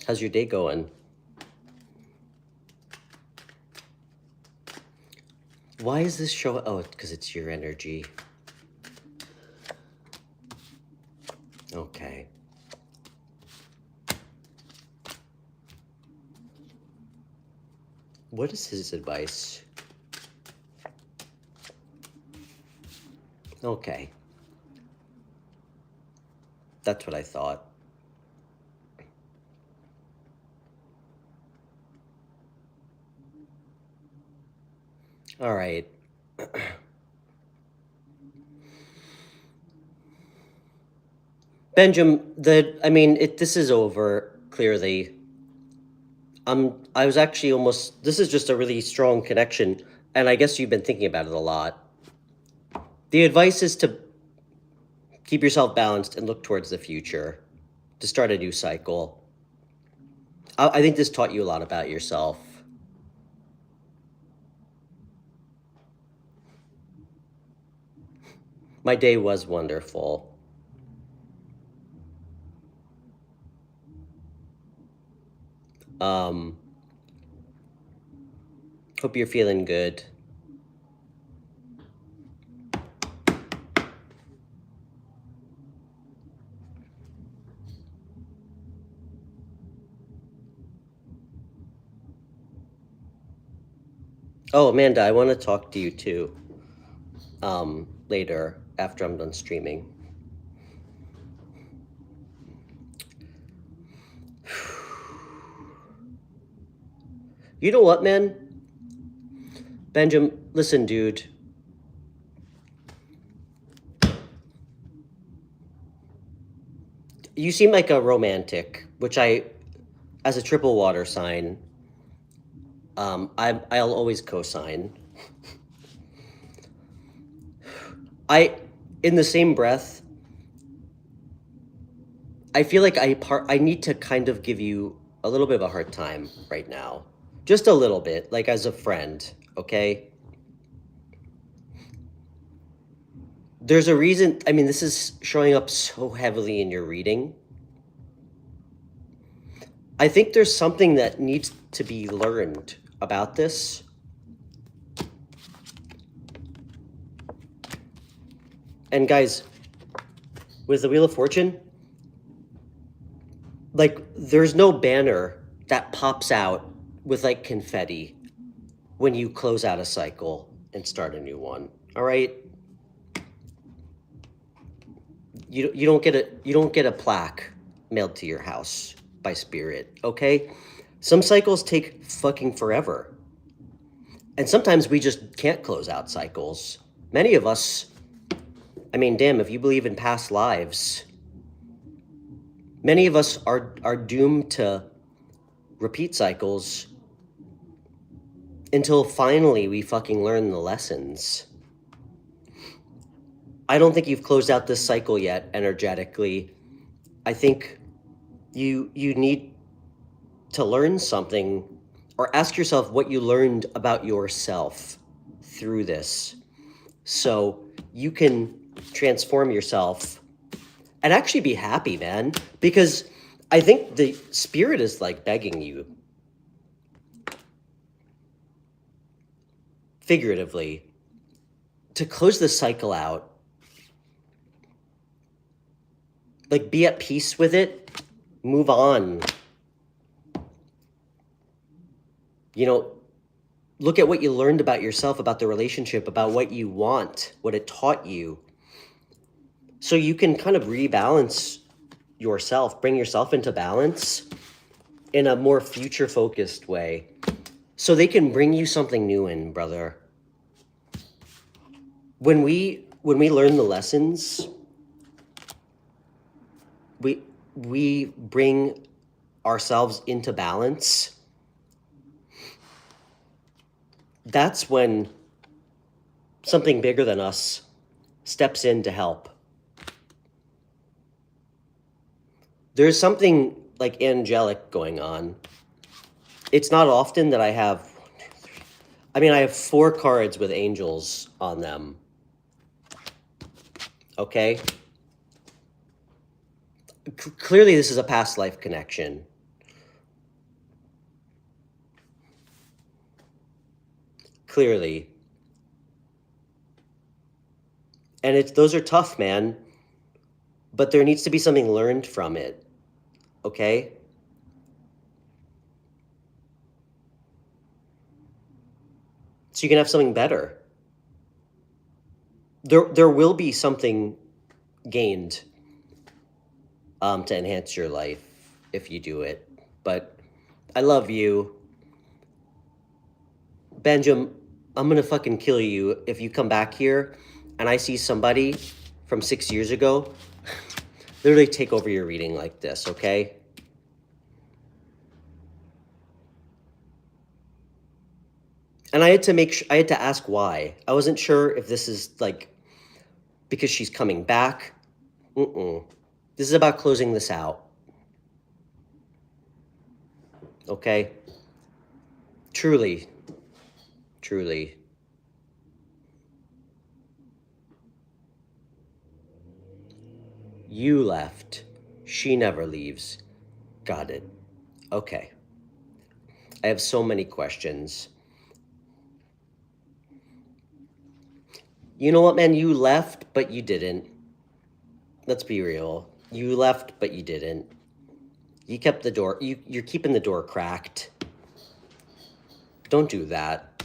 [SPEAKER 1] How's your day going? Why is this show? Oh, because it's your energy. Okay. What is his advice? Okay. That's what I thought. All right. Benjamin, this is over, clearly. I was actually almost, this is just a really strong connection, and I guess you've been thinking about it a lot. The advice is to keep yourself balanced and look towards the future, to start a new cycle. I think this taught you a lot about yourself. My day was wonderful. Hope you're feeling good. Oh, Amanda, I want to talk to you too. Later, after I'm done streaming. You know what, man? Benjamin, listen, dude. You seem like a romantic, which as a triple water sign, I'll always co-sign. In the same breath, I feel like I need to kind of give you a little bit of a hard time right now. Just a little bit, like as a friend, okay? There's a reason, this is showing up so heavily in your reading. I think there's something that needs to be learned about this. And guys, with the Wheel of Fortune, like, there's no banner that pops out with like confetti when you close out a cycle and start a new one. All right? You don't get a plaque mailed to your house by spirit, okay? Some cycles take fucking forever. And sometimes we just can't close out cycles. Many of us, I mean, damn, if you believe in past lives, many of us are doomed to repeat cycles until finally we fucking learn the lessons. I don't think you've closed out this cycle yet energetically. I think you need to learn something, or ask yourself what you learned about yourself through this, so you can transform yourself and actually be happy, man. Because I think the spirit is like begging you, figuratively, to close the cycle out. Like, be at peace with it, move on. You know, look at what you learned about yourself, about the relationship, about what you want, what it taught you. So you can kind of rebalance yourself, bring yourself into balance in a more future-focused way. So they can bring you something new in, brother. When we learn the lessons, we bring ourselves into balance. That's when something bigger than us steps in to help. There's something like angelic going on. It's not often that I have 4 cards with angels on them. Okay? Clearly this is a past life connection. Clearly. And those are tough, man. But there needs to be something learned from it. Okay? So you can have something better. There will be something gained to enhance your life if you do it. But I love you. Benjamin, I'm gonna fucking kill you if you come back here and I see somebody from 6 years ago literally take over your reading like this, okay? And I had to ask why. I wasn't sure if this is like because she's coming back. This is about closing this out. Okay? Truly. Truly. You left. She never leaves. Got it. Okay. I have so many questions. You know what, man? You left, but you didn't. Let's be real. You left, but you didn't. You kept the door. You're keeping the door cracked. Don't do that.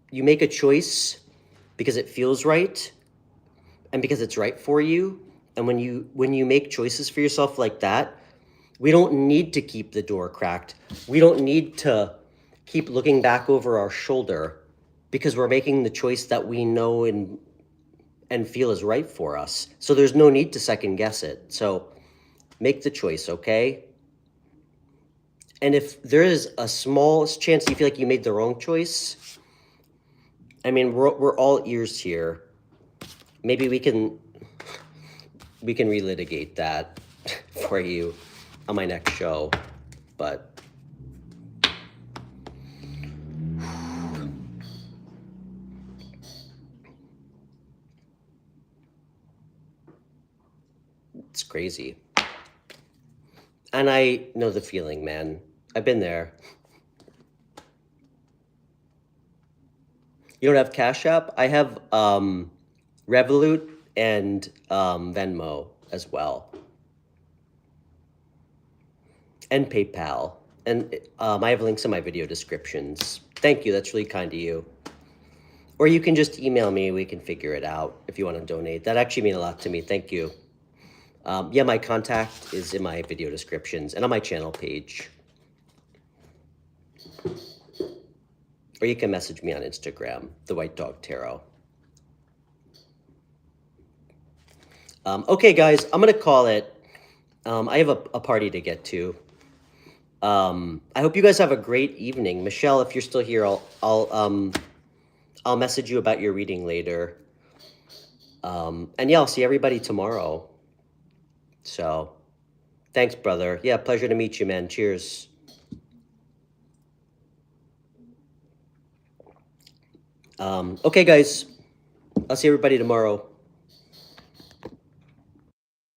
[SPEAKER 1] You make a choice because it feels right and because it's right for you. And when you make choices for yourself like that, we don't need to keep the door cracked. We don't need to keep looking back over our shoulder because we're making the choice that we know and feel is right for us. So there's no need to second guess it. So make the choice, okay? And if there is a small chance you feel like you made the wrong choice, I mean, we're all ears here. Maybe we can relitigate that for you on my next show, but it's crazy. And I know the feeling, man. I've been there. You don't have Cash App? I have Revolut and Venmo as well. And PayPal. And I have links in my video descriptions. Thank you. That's really kind of you. Or you can just email me. We can figure it out if you want to donate. That actually means a lot to me. Thank you. Yeah, my contact is in my video descriptions and on my channel page. Or you can message me on Instagram, the White Dog Tarot. Okay, guys, I'm going to call it. I have a party to get to. I hope you guys have a great evening. Michelle, if you're still here, I'll message you about your reading later. And yeah, I'll see everybody tomorrow. So, thanks, brother. Yeah, pleasure to meet you, man. Cheers. Okay, guys. I'll see everybody tomorrow.